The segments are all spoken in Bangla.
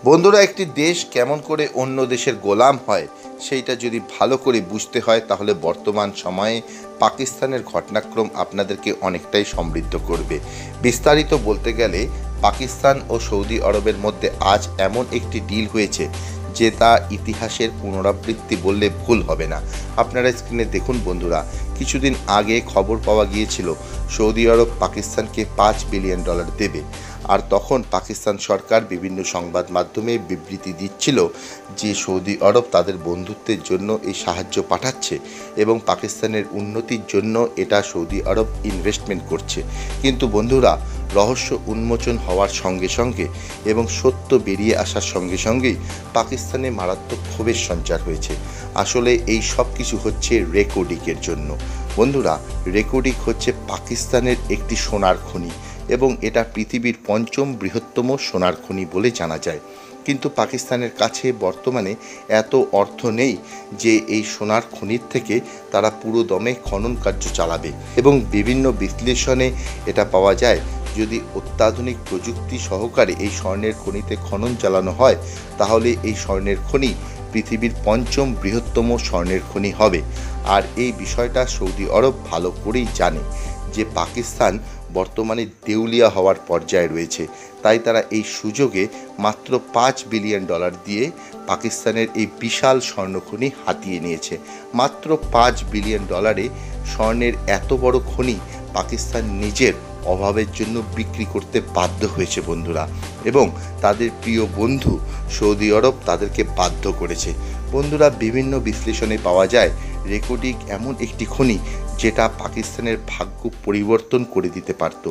বন্ধুরা, একটি দেশ কেমন করে অন্য দেশের গোলাম হয় সেইটা যদি ভালো করে বুঝতে হয় তাহলে বর্তমান সময়ে পাকিস্তানের ঘটনাক্রম আপনাদেরকে অনেকটাই সমৃদ্ধ করবে। বিস্তারিত বলতে গেলে পাকিস্তান ও সৌদি আরবের মধ্যে আজ এমন একটি ডিল হয়েছে যে তা ইতিহাসের পুনরাবৃত্তি বললে ভুল হবে না। আপনারা স্ক্রিনে দেখুন বন্ধুরা, কিছুদিন আগে খবর পাওয়া গিয়েছিল সৌদি আরব পাকিস্তানকে $5 বিলিয়ন দেবে। আর তখন পাকিস্তান সরকার বিভিন্ন সংবাদ মাধ্যমে বিবৃতি দিচ্ছিল যে সৌদি আরব তাদের বন্ধুত্বের জন্য এই সাহায্য পাঠাচ্ছে এবং পাকিস্তানের উন্নতির জন্য এটা সৌদি আরব ইনভেস্টমেন্ট করছে। কিন্তু বন্ধুরা, রহস্য উন্মোচন হওয়ার সঙ্গে সঙ্গে এবং সত্য বেরিয়ে আসার সঙ্গে সঙ্গেই পাকিস্তানে মারাত্মক ক্ষোভের সঞ্চার হয়েছে। আসলে এই সব কিছু হচ্ছে রেকর্ডিকের জন্য। বন্ধুরা, রেকর্ডিক হচ্ছে পাকিস্তানের একটি সোনার খনি এবং এটা পৃথিবীর ৫ম বৃহত্তম সোনার খনি বলে জানা যায়। কিন্তু পাকিস্তানের কাছে বর্তমানে এত অর্থ নেই যে এই সোনার খনির থেকে তারা পুরো দমে খনন কার্য চালাবে এবং বিভিন্ন বিশ্লেষণে এটা পাওয়া যায় যদি অত্যাধুনিক প্রযুক্তি সহকারে এই স্বর্ণের খনিতে খনন চালানো হয় তাহলে এই স্বর্ণের খনি পৃথিবীর ৫ম বৃহত্তম স্বর্ণের খনি হবে। আর এই বিষয়টা সৌদি আরব ভালো করেই জানে যে পাকিস্তান বর্তমানে দেউলিয়া হওয়ার পর্যায়ে রয়েছে, তাই তারা এই সুযোগে মাত্র $5 বিলিয়ন দিয়ে পাকিস্তানের এই বিশাল স্বর্ণখনি হাতিয়ে নিয়েছে। মাত্র $5 বিলিয়ন স্বর্ণের এত বড় খনি পাকিস্তান নিজের অভাবের জন্য বিক্রি করতে বাধ্য হয়েছে বন্ধুরা, এবং তাদের প্রিয় বন্ধু সৌদি আরব তাদেরকে বাধ্য করেছে। বন্ধুরা, বিভিন্ন বিশ্লেষণে পাওয়া যায় রেকর্ডিক এমন একটি খনি যেটা পাকিস্তানের ভাগ্য পরিবর্তন করে দিতে পারত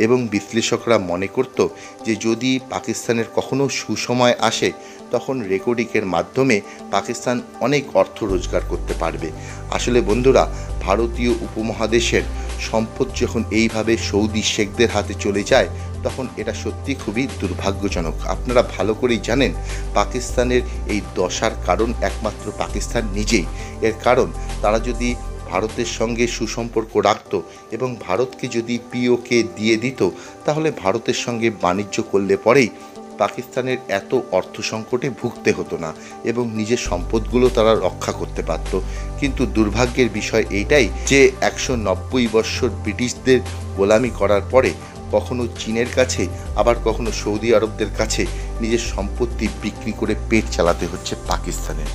এবং বিশ্লেষকরা মনে করত যে যদি পাকিস্তানের কখনো সুসময় আসে তখন রেকর্ডিকের মাধ্যমে পাকিস্তান অনেক অর্থ রোজগার করতে পারবে। আসলে বন্ধুরা, ভারতীয় উপমহাদেশের সম্পদ যখন এইভাবে সৌদি শেখদের হাতে চলে যায় তখন এটা সত্যি খুবই দুর্ভাগ্যজনক। আপনারা ভালো করেই জানেন পাকিস্তানের এই দশার কারণ একমাত্র পাকিস্তান নিজেই। এর কারণ তারা যদি ভারতের সঙ্গে সুসম্পর্ক রাখত এবং ভারতকে যদি পিওকে দিয়ে দিত তাহলে ভারতের সঙ্গে বাণিজ্য করলে পরেই পাকিস্তানের এত অর্থ সংকটে ভুগতে হতো না এবং নিজের সম্পদগুলো তারা রক্ষা করতে পারত। কিন্তু দুর্ভাগ্যের বিষয় এইটাই যে ১৯০ বৎসর ব্রিটিশদের গোলামি করার পরে কখনো চীনের কাছে আবার কখনো সৌদি আরবদের কাছে নিজের সম্পত্তি বিক্রি করে পেট চালাতে হচ্ছে পাকিস্তানের।